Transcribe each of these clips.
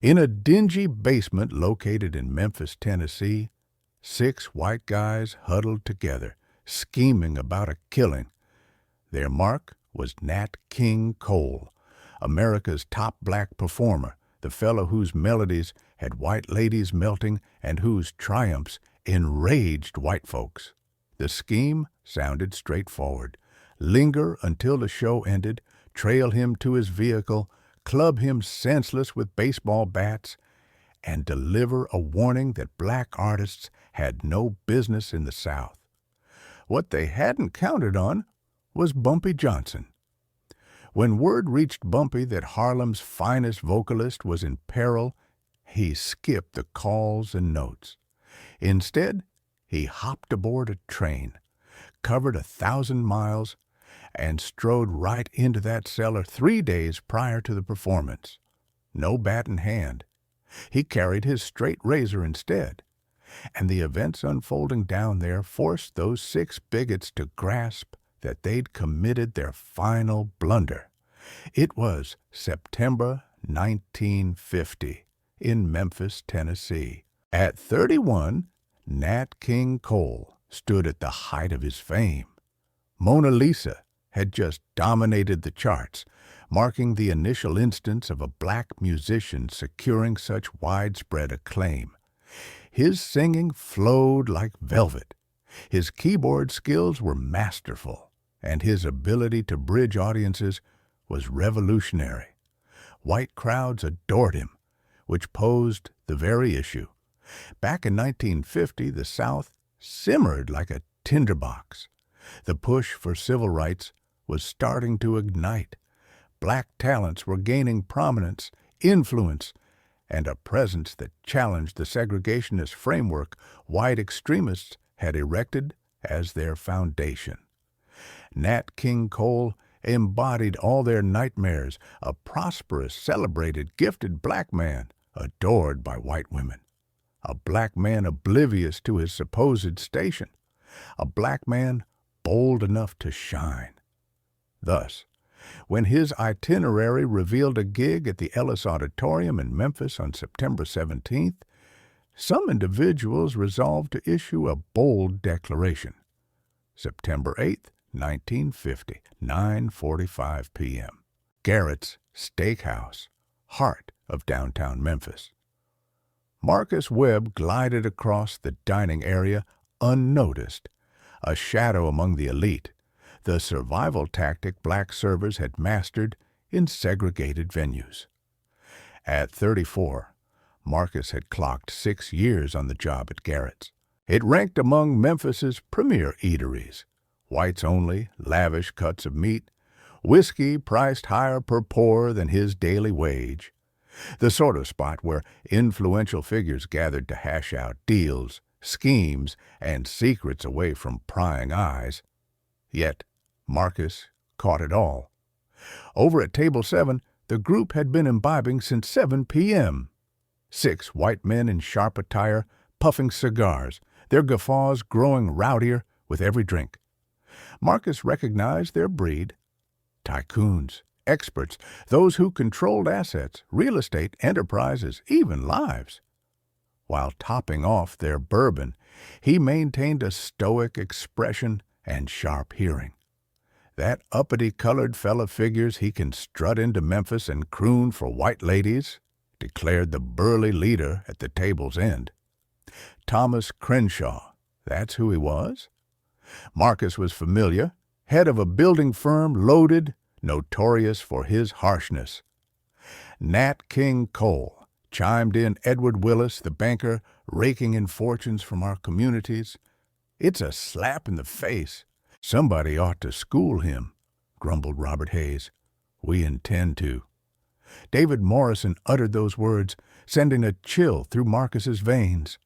In a dingy basement located in Memphis, Tennessee, 6 white guys huddled together, scheming about a killing. Their mark was Nat King Cole, America's top black performer, the fellow whose melodies had white ladies melting and whose triumphs enraged white folks. The scheme sounded straightforward. Linger until the show ended, trail him to his vehicle, club him senseless with baseball bats, and deliver a warning that black artists had no business in the South. What they hadn't counted on was Bumpy Johnson. When word reached Bumpy that Harlem's finest vocalist was in peril, he skipped the calls and notes. Instead, he hopped aboard a train, covered 1,000 miles, and strode right into that cellar 3 days prior to the performance. No bat in hand. He carried his straight razor instead, and the events unfolding down there forced those 6 bigots to grasp that they'd committed their final blunder. It was September 1950 in Memphis, Tennessee. At 31, Nat King Cole stood at the height of his fame. Mona Lisa had just dominated the charts, marking the initial instance of a black musician securing such widespread acclaim. His singing flowed like velvet. His keyboard skills were masterful, and his ability to bridge audiences was revolutionary. White crowds adored him, which posed the very issue. Back in 1950, the South simmered like a tinderbox. The push for civil rights was starting to ignite. Black talents were gaining prominence, influence, and a presence that challenged the segregationist framework white extremists had erected as their foundation. Nat King Cole embodied all their nightmares, a prosperous, celebrated, gifted black man adored by white women, a black man oblivious to his supposed station, a black man bold enough to shine. Thus, when his itinerary revealed a gig at the Ellis Auditorium in Memphis on September 17th, some individuals resolved to issue a bold declaration. September 8th, 1950, 9:45 p.m. Garrett's Steakhouse, heart of downtown Memphis. Marcus Webb glided across the dining area unnoticed, a shadow among the elite, the survival tactic black servers had mastered in segregated venues. At 34, Marcus had clocked 6 years on the job at Garrett's. It ranked among Memphis's premier eateries. Whites-only, lavish cuts of meat, whiskey priced higher per pour than his daily wage. The sort of spot where influential figures gathered to hash out deals, schemes, and secrets away from prying eyes. Yet, Marcus caught it all. Over at Table 7, the group had been imbibing since 7 p.m. 6 white men in sharp attire, puffing cigars, their guffaws growing rowdier with every drink. Marcus recognized their breed: tycoons, experts, those who controlled assets, real estate, enterprises, even lives. While topping off their bourbon, he maintained a stoic expression and sharp hearing. That uppity-colored fella figures he can strut into Memphis and croon for white ladies, declared the burly leader at the table's end. Thomas Crenshaw, that's who he was. Marcus was familiar, head of a building firm loaded, notorious for his harshness. Nat King Cole chimed in Edward Willis, the banker, raking in fortunes from our communities. It's a slap in the face. Somebody ought to school him, grumbled Robert Hayes. We intend to. David Morrison uttered those words, sending a chill through Marcus's veins.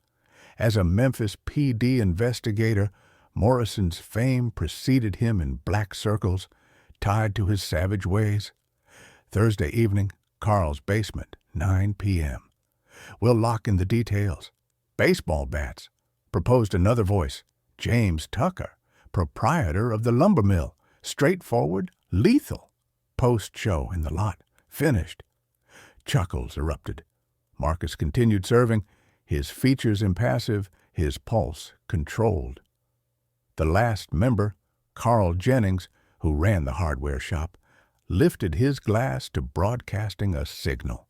As a Memphis PD investigator, Morrison's fame preceded him in black circles, tied to his savage ways. Thursday evening, Carl's basement, 9 p.m. We'll lock in the details. Baseball bats, proposed another voice. James Tucker, proprietor of the lumber mill, straightforward, lethal. Post-show in the lot, finished. Chuckles erupted. Marcus continued serving, his features impassive, his pulse controlled. The last member, Carl Jennings, who ran the hardware shop, lifted his glass to broadcasting a signal.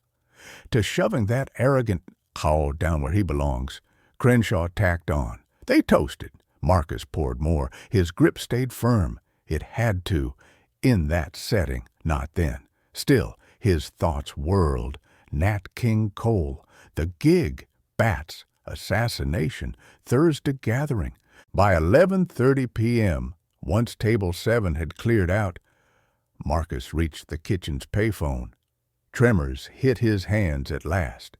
To shoving that arrogant cow down where he belongs, Crenshaw tacked on. They toasted. Marcus poured more. His grip stayed firm. It had to, in that setting, not then. Still, his thoughts whirled. Nat King Cole, the gig, bats, assassination, Thursday gathering. By 11:30 p.m., once Table 7 had cleared out, Marcus reached the kitchen's payphone. Tremors hit his hands at last.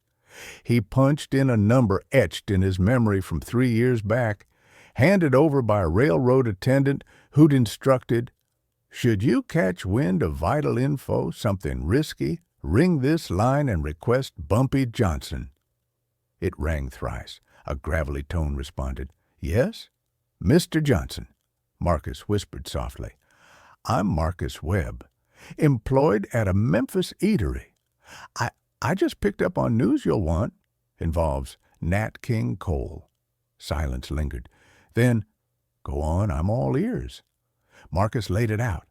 He punched in a number etched in his memory from 3 years back, handed over by a railroad attendant who'd instructed, "Should you catch wind of vital info, something risky, ring this line and request Bumpy Johnson." It rang thrice. A gravelly tone responded, "Yes? Mr. Johnson," Marcus whispered softly. "I'm Marcus Webb, employed at a Memphis eatery. I just picked up on news you'll want. Involves Nat King Cole." Silence lingered. Then, "Go on, I'm all ears." Marcus laid it out.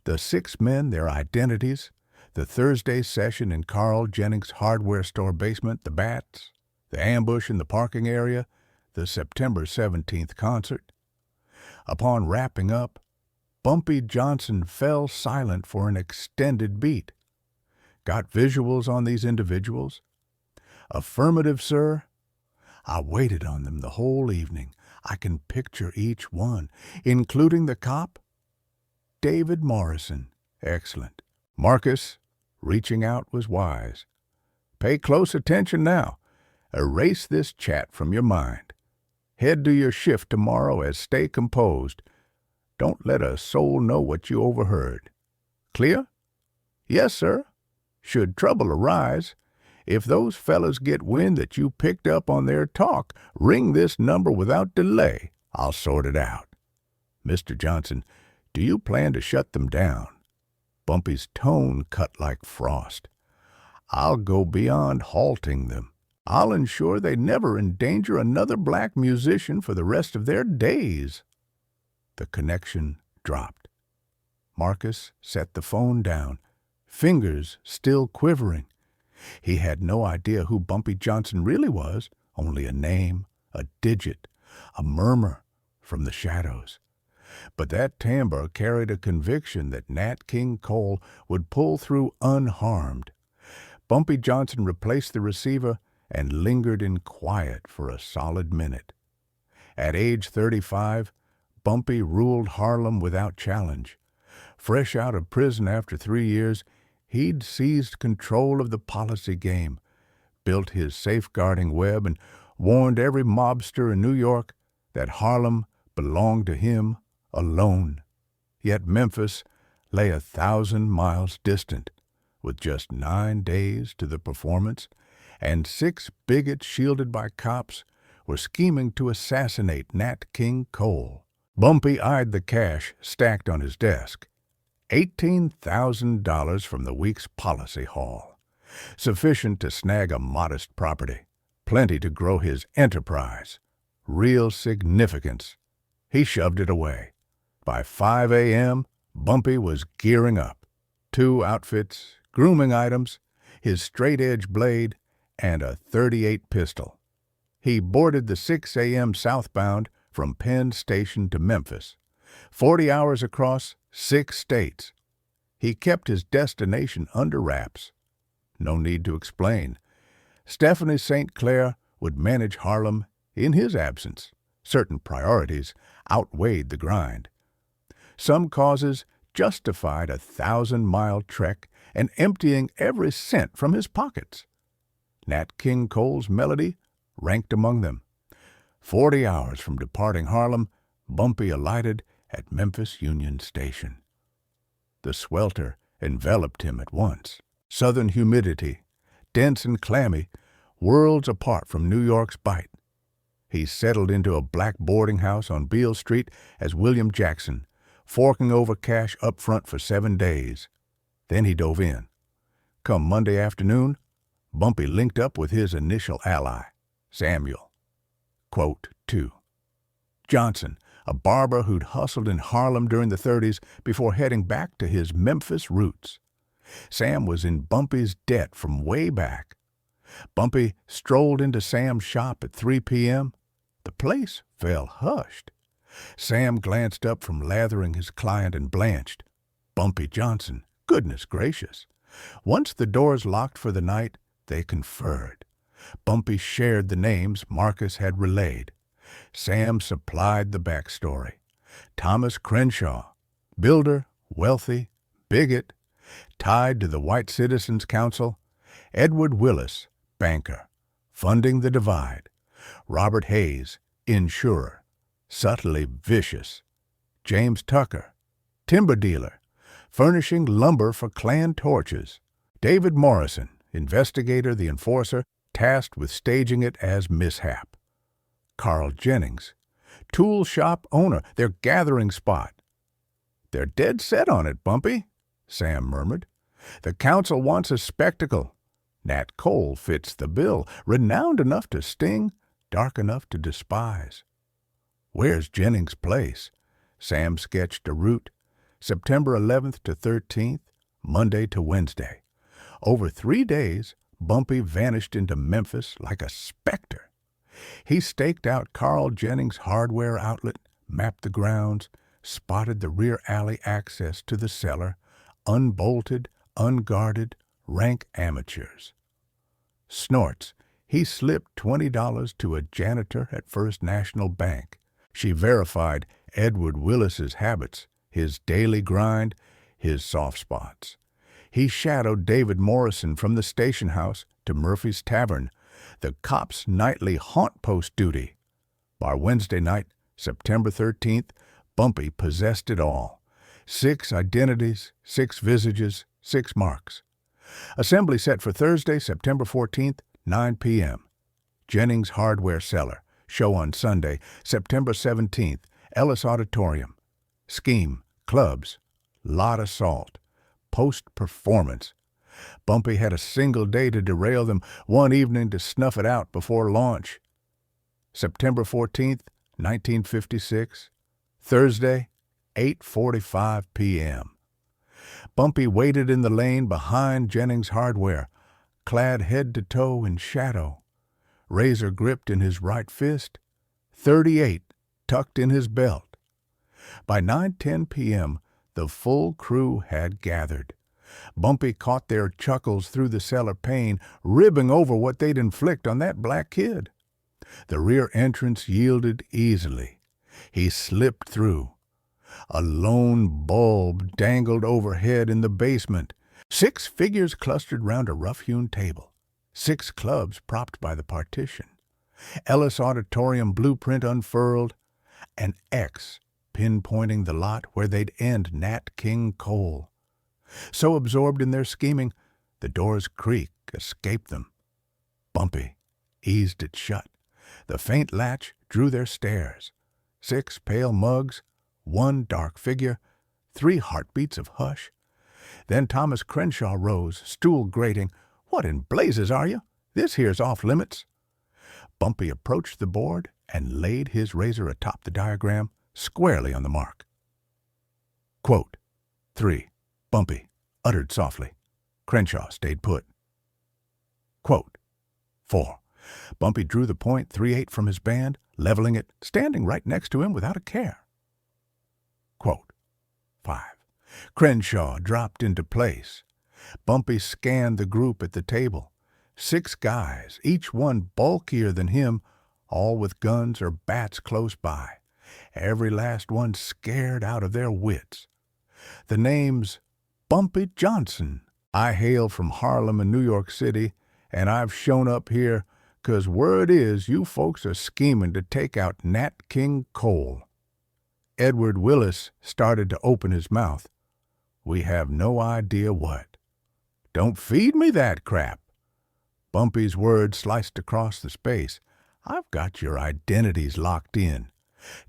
The 6 men, their identities, the Thursday session in Carl Jennings' hardware store basement, the bats, the ambush in the parking area, the September 17th concert. Upon wrapping up, Bumpy Johnson fell silent for an extended beat. "Got visuals on these individuals?" "Affirmative, sir." "I waited on them the whole evening. I can picture each one, including the cop." "David Morrison." "Excellent." Marcus, reaching out, was wise. "Pay close attention now. Erase this chat from your mind. Head to your shift tomorrow as stay composed. Don't let a soul know what you overheard. Clear?" "Yes, sir." "Should trouble arise, if those fellas get wind that you picked up on their talk, ring this number without delay. I'll sort it out." "Mr. Johnson, do you plan to shut them down?" Bumpy's tone cut like frost. "I'll go beyond halting them. I'll ensure they never endanger another black musician for the rest of their days." The connection dropped. Marcus set the phone down, fingers still quivering. He had no idea who Bumpy Johnson really was, only a name, a digit, a murmur from the shadows. But that timbre carried a conviction that Nat King Cole would pull through unharmed. Bumpy Johnson replaced the receiver and lingered in quiet for a solid minute. At age 35, Bumpy ruled Harlem without challenge. Fresh out of prison after 3 years, he'd seized control of the policy game, built his safeguarding web, and warned every mobster in New York that Harlem belonged to him alone. Yet Memphis lay 1,000 miles distant, with just 9 days to the performance, and 6 bigots shielded by cops were scheming to assassinate Nat King Cole. Bumpy eyed the cash stacked on his desk. $18,000 from the week's policy haul. Sufficient to snag a modest property. Plenty to grow his enterprise. Real significance. He shoved it away. By 5 a.m., Bumpy was gearing up. 2 outfits, grooming items, his straight-edge blade, and a .38 pistol. He boarded the 6 a.m. southbound from Penn Station to Memphis. 40 hours across 6 states. He kept his destination under wraps. No need to explain. Stephanie St. Clair would manage Harlem in his absence. Certain priorities outweighed the grind. Some causes justified a 1,000-mile trek and emptying every cent from his pockets. Nat King Cole's melody ranked among them. 40 hours from departing Harlem, Bumpy alighted at Memphis Union Station. The swelter enveloped him at once. Southern humidity, dense and clammy, worlds apart from New York's bite. He settled into a black boarding house on Beale Street as William Jackson, forking over cash up front for 7 days. Then he dove in. Come Monday afternoon, Bumpy linked up with his initial ally, Samuel. Quote 2. Johnson, a barber who'd hustled in Harlem during the 30s before heading back to his Memphis roots. Sam was in Bumpy's debt from way back. Bumpy strolled into Sam's shop at 3 p.m. The place fell hushed. Sam glanced up from lathering his client and blanched. Bumpy Johnson, goodness gracious. Once the doors locked for the night, they conferred. Bumpy shared the names Marcus had relayed. Sam supplied the backstory. Thomas Crenshaw, builder, wealthy, bigot, tied to the White Citizens Council. Edward Willis, banker, funding the divide. Robert Hayes, insurer, subtly vicious. James Tucker, timber dealer, furnishing lumber for Klan torches. David Morrison, investigator, the enforcer, tasked with staging it as mishap. Carl Jennings, tool shop owner, their gathering spot. "They're dead set on it, Bumpy," Sam murmured. "The council wants a spectacle. Nat Cole fits the bill, renowned enough to sting, dark enough to despise." "Where's Jennings' place?" Sam sketched a route. September 11th to 13th, Monday to Wednesday. Over 3 days, Bumpy vanished into Memphis like a specter. He staked out Carl Jennings' hardware outlet, mapped the grounds, spotted the rear alley access to the cellar, unbolted, unguarded, rank amateurs. Snorts, he slipped $20 to a janitor at First National Bank. She verified Edward Willis's habits, his daily grind, his soft spots. He shadowed David Morrison from the station house to Murphy's Tavern, the cop's nightly haunt post duty. By Wednesday night, September 13th, Bumpy possessed it all. 6 identities, 6 visages, 6 marks. Assembly set for Thursday, September 14th, 9 p.m. Jennings Hardware Cellar. Show on Sunday, September 17th, Ellis Auditorium. Scheme, clubs, lot assault, post-performance. Bumpy had a single day to derail them, one evening to snuff it out before launch. September 14th, 1956, Thursday, 8:45 p.m. Bumpy waited in the lane behind Jennings Hardware, clad head to toe in shadow, razor gripped in his right fist, .38 tucked in his belt. By 9:10 p.m., the full crew had gathered. Bumpy caught their chuckles through the cellar pane, ribbing over what they'd inflict on that black kid. The rear entrance yielded easily. He slipped through. A lone bulb dangled overhead in the basement. 6 figures clustered round a rough-hewn table. 6 clubs propped by the partition. Ellis Auditorium blueprint unfurled. An X pinpointing the lot where they'd end Nat King Cole. So absorbed in their scheming, the door's creak escaped them. Bumpy eased it shut. The faint latch drew their stares. 6 pale mugs, 1 dark figure, 3 heartbeats of hush. Then Thomas Crenshaw rose, stool grating. "What in blazes are you? This here's off limits." Bumpy approached the board and laid his razor atop the diagram, squarely on the mark. Quote 3. Bumpy uttered softly. Crenshaw stayed put. Quote 4. Bumpy drew the .38 from his band, leveling it, standing right next to him without a care. Quote 5. Crenshaw dropped into place. Bumpy scanned the group at the table. 6 guys, each one bulkier than him, all with guns or bats close by. Every last one scared out of their wits. The name's Bumpy Johnson. I hail from Harlem in New York City, and I've shown up here 'cause word is you folks are scheming to take out Nat King Cole. Edward Willis started to open his mouth. We have no idea what. Don't feed me that crap. Bumpy's words sliced across the space. I've got your identities locked in.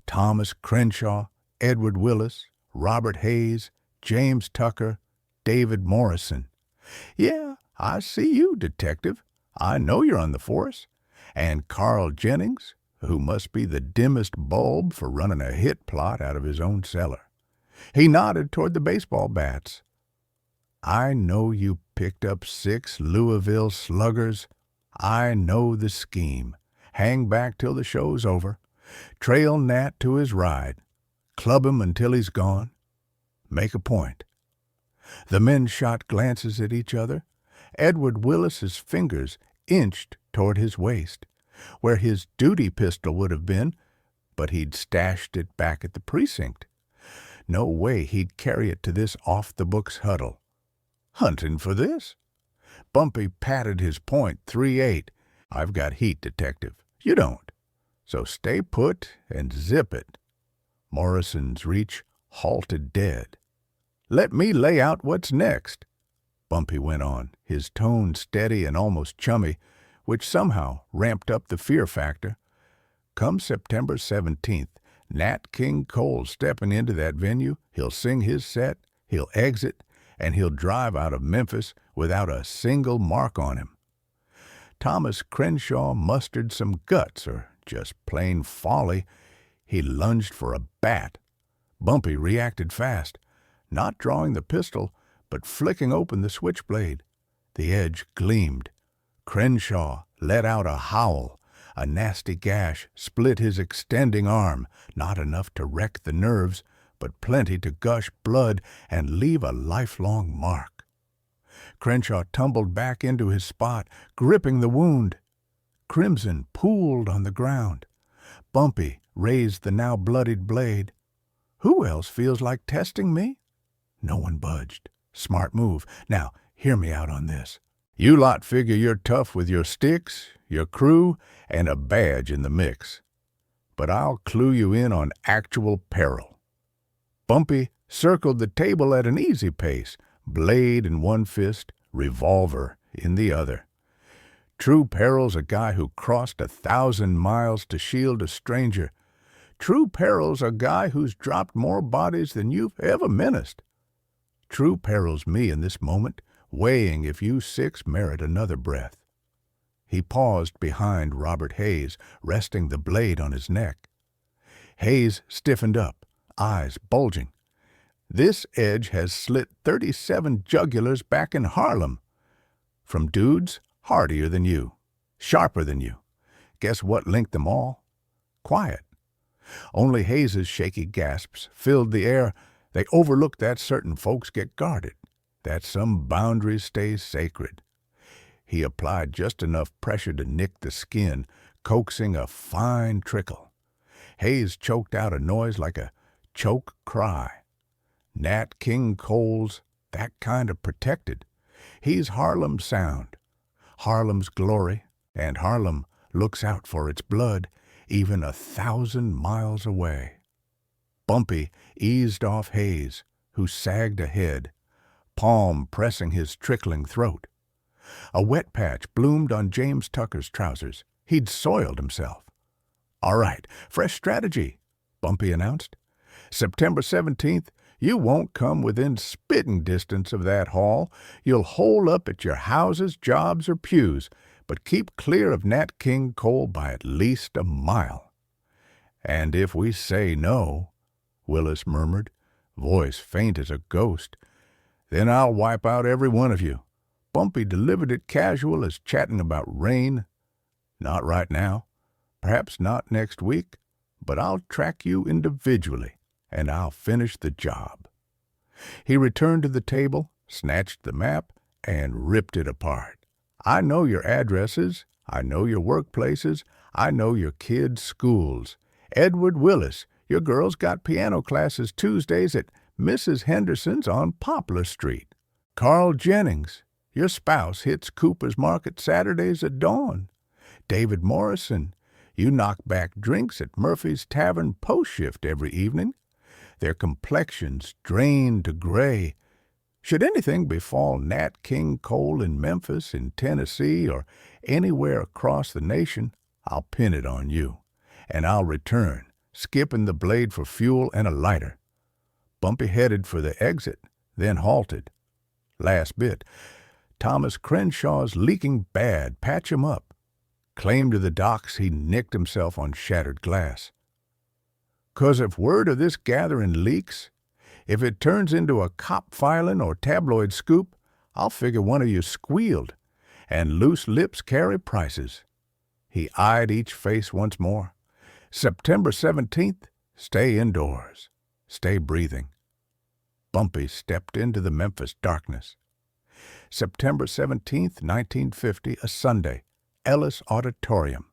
Thomas Crenshaw, Edward Willis, Robert Hayes, James Tucker, David Morrison. Yeah, I see you, detective. I know you're on the force. And Carl Jennings, who must be the dimmest bulb for running a hit plot out of his own cellar. He nodded toward the baseball bats. I know you picked up 6 Louisville sluggers. I know the scheme. Hang back till the show's over. Trail Nat to his ride. Club him until he's gone. Make a point. The men shot glances at each other. Edward Willis's fingers inched toward his waist, where his duty pistol would have been, but he'd stashed it back at the precinct. No way he'd carry it to this off-the-books huddle. Hunting for this? Bumpy patted his point, 3-8. I've got heat, detective. You don't. So stay put and zip it. Morrison's reach halted dead. Let me lay out what's next, Bumpy went on, his tone steady and almost chummy, which somehow ramped up the fear factor. Come September 17th, Nat King Cole stepping into that venue, he'll sing his set, he'll exit, and he'll drive out of Memphis without a single mark on him. Thomas Crenshaw mustered some guts, or just plain folly. He lunged for a bat. Bumpy reacted fast, not drawing the pistol, but flicking open the switchblade. The edge gleamed. Crenshaw let out a howl. A nasty gash split his extending arm, not enough to wreck the nerves, but plenty to gush blood and leave a lifelong mark. Crenshaw tumbled back into his spot, gripping the wound. Crimson pooled on the ground. Bumpy raised the now bloodied blade. Who else feels like testing me? No one budged. Smart move. Now, hear me out on this. You lot figure you're tough with your sticks, your crew, and a badge in the mix. But I'll clue you in on actual peril. Bumpy circled the table at an easy pace, blade in one fist, revolver in the other. True peril's a guy who crossed 1,000 miles to shield a stranger. True peril's a guy who's dropped more bodies than you've ever menaced. True peril's me in this moment, weighing if you 6 merit another breath. He paused behind Robert Hayes, resting the blade on his neck. Hayes stiffened up, eyes bulging. This edge has slit 37 jugulars back in Harlem. From dudes hardier than you, sharper than you. Guess what linked them all? Quiet. Only Hayes's shaky gasps filled the air. They overlooked that certain folks get guarded, that some boundaries stay sacred. He applied just enough pressure to nick the skin, coaxing a fine trickle. Hayes choked out a noise like a choke cry. Nat King Cole's that kind of protected. He's Harlem's sound, Harlem's glory, and Harlem looks out for its blood even 1,000 miles away. Bumpy eased off Hayes, who sagged ahead, palm pressing his trickling throat. A wet patch bloomed on James Tucker's trousers. He'd soiled himself. All right, fresh strategy, Bumpy announced. September 17th, you won't come within spitting distance of that hall. You'll hole up at your houses, jobs, or pews, but keep clear of Nat King Cole by at least a mile. And if we say no, Willis murmured, voice faint as a ghost, then I'll wipe out every one of you. Bumpy delivered it casual as chatting about rain. Not right now, perhaps not next week, but I'll track you individually, and I'll finish the job. He returned to the table, snatched the map, and ripped it apart. I know your addresses, I know your workplaces, I know your kids' schools. Edward Willis, your girl's got piano classes Tuesdays at Mrs. Henderson's on Poplar Street. Carl Jennings, your spouse hits Cooper's Market Saturdays at dawn. David Morrison, you knock back drinks at Murphy's Tavern post-shift every evening. Their complexions drained to gray. Should anything befall Nat King Cole in Memphis, in Tennessee, or anywhere across the nation, I'll pin it on you, and I'll return, skipping the blade for fuel and a lighter. Bumpy headed for the exit, then halted. Last bit. Thomas Crenshaw's leaking bad, patch him up. Claimed to the docs he nicked himself on shattered glass. 'Cause if word of this gathering leaks, if it turns into a cop filing or tabloid scoop, I'll figure one of you squealed, and loose lips carry prices. He eyed each face once more. September 17th, stay indoors. Stay breathing. Bumpy stepped into the Memphis darkness. September 17th, 1950, a Sunday, Ellis Auditorium.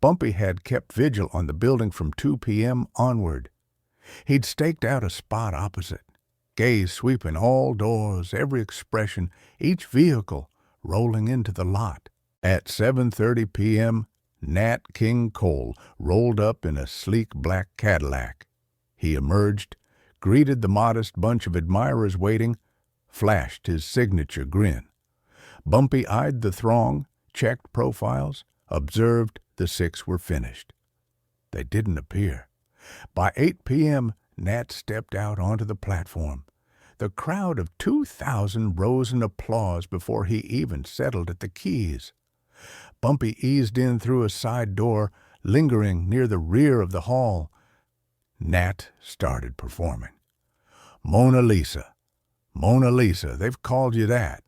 Bumpy had kept vigil on the building from 2 p.m. onward. He'd staked out a spot opposite, gaze sweeping all doors, every expression, each vehicle rolling into the lot. At 7:30 p.m., Nat King Cole rolled up in a sleek black Cadillac. He emerged, greeted the modest bunch of admirers waiting, flashed his signature grin. Bumpy eyed the throng, checked profiles, observed the 6 were finished. They didn't appear. By 8 p.m., Nat stepped out onto the platform. The crowd of 2,000 rose in applause before he even settled at the keys. Bumpy eased in through a side door, lingering near the rear of the hall. Nat started performing. Mona Lisa, Mona Lisa, they've called you that.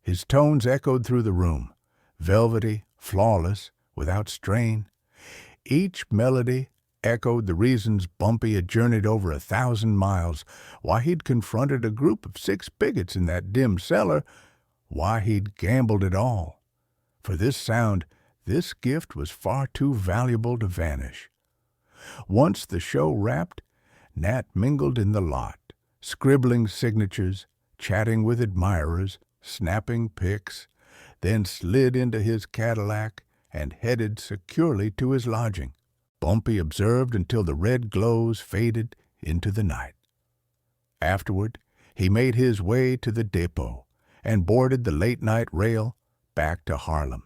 His tones echoed through the room, velvety, flawless, without strain. Each melody echoed the reasons Bumpy had journeyed over 1,000 miles, why he'd confronted a group of 6 bigots in that dim cellar, why he'd gambled it all. For this sound, this gift was far too valuable to vanish. Once the show wrapped, Nat mingled in the lot, scribbling signatures, chatting with admirers, snapping pics, then slid into his Cadillac and headed securely to his lodging. Bumpy observed until the red glows faded into the night. Afterward, he made his way to the depot and boarded the late-night rail back to Harlem.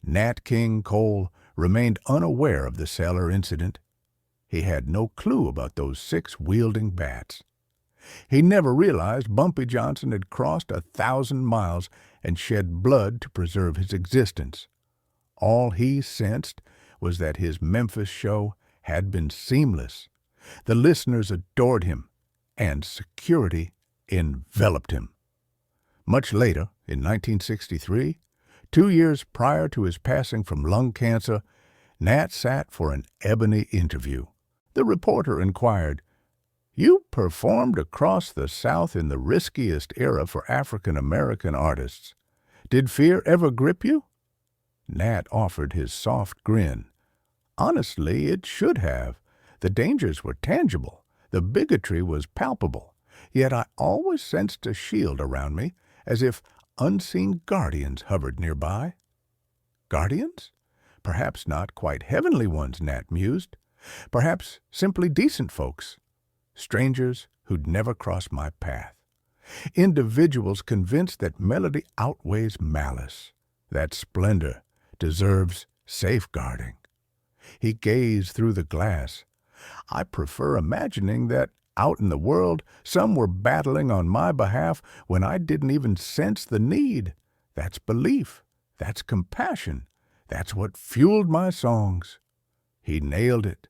Nat King Cole remained unaware of the cellar incident. He had no clue about those 6 wielding bats. He never realized Bumpy Johnson had crossed 1,000 miles and shed blood to preserve his existence. All he sensed was that his Memphis show had been seamless. The listeners adored him, and security enveloped him. Much later, in 1963, 2 years prior to his passing from lung cancer, Nat sat for an ebony interview. The reporter inquired, "You performed across the South in the riskiest era for African-American artists. Did fear ever grip you?" Nat offered his soft grin. "Honestly, it should have. The dangers were tangible. The bigotry was palpable. Yet I always sensed a shield around me, as if unseen guardians hovered nearby." Guardians? Perhaps not quite heavenly ones, Nat mused. Perhaps simply decent folks. Strangers who'd never crossed my path. Individuals convinced that melody outweighs malice, that splendor deserves safeguarding. He gazed through the glass. "I prefer imagining that out in the world some were battling on my behalf when I didn't even sense the need. That's belief. That's compassion. That's what fueled my songs." He nailed it.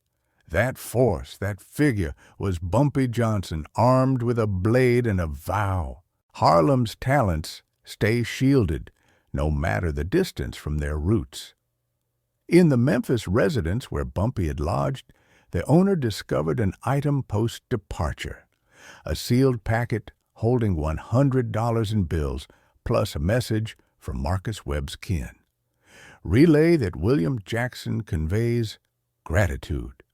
That force, that figure, was Bumpy Johnson, armed with a blade and a vow. Harlem's talents stay shielded, no matter the distance from their roots. In the Memphis residence where Bumpy had lodged, the owner discovered an item post-departure, a sealed packet holding $100 in bills, plus a message from Marcus Webb's kin. Relay that William Jackson conveys gratitude.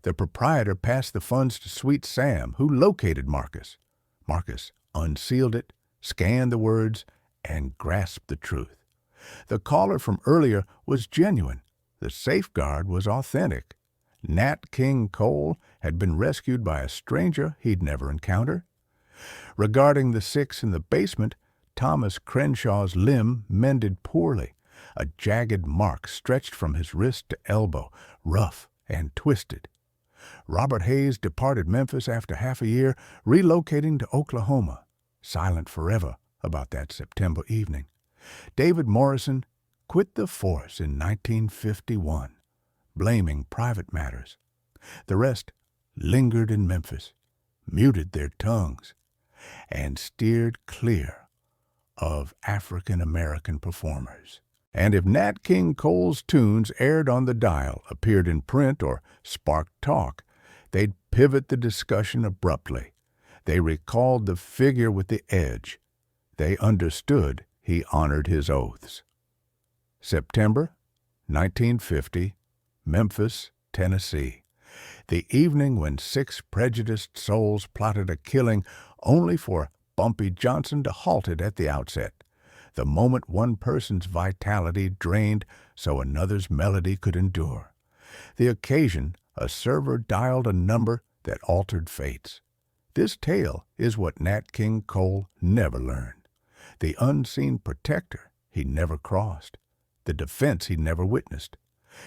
The proprietor passed the funds to Sweet Sam, who located Marcus. Marcus unsealed it, scanned the words, and grasped the truth. The caller from earlier was genuine. The safeguard was authentic. Nat King Cole had been rescued by a stranger he'd never encountered. Regarding the 6 in the basement, Thomas Crenshaw's limb mended poorly. A jagged mark stretched from his wrist to elbow, rough and twisted. Robert Hayes departed Memphis after half a year, relocating to Oklahoma, silent forever about that September evening. David Morrison quit the force in 1951, blaming private matters. The rest lingered in Memphis, muted their tongues, and steered clear of African-American performers. And if Nat King Cole's tunes aired on the dial, appeared in print, or sparked talk, they'd pivot the discussion abruptly. They recalled the figure with the edge. They understood he honored his oaths. September 1950, Memphis, Tennessee. The evening when 6 prejudiced souls plotted a killing only for Bumpy Johnson to halt it at the outset. The moment one person's vitality drained so another's melody could endure. The occasion, a server dialed a number that altered fates. This tale is what Nat King Cole never learned. The unseen protector he never crossed. The defense he never witnessed.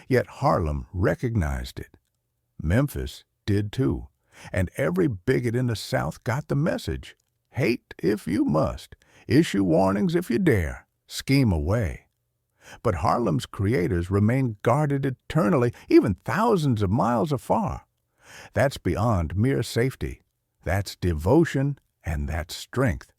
Yet Harlem recognized it. Memphis did too. And every bigot in the South got the message. Hate if you must. Issue warnings if you dare. Scheme away. But Harlem's creators remain guarded eternally, even thousands of miles afar. That's beyond mere safety. That's devotion, and that's strength.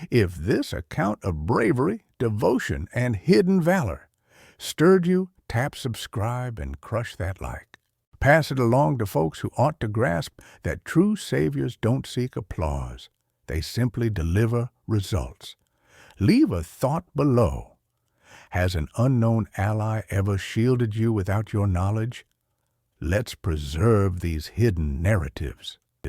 If this account of bravery, devotion, and hidden valor stirred you, tap subscribe and crush that like. Pass it along to folks who ought to grasp that true saviors don't seek applause. They simply deliver results. Leave a thought below. Has an unknown ally ever shielded you without your knowledge? Let's preserve these hidden narratives.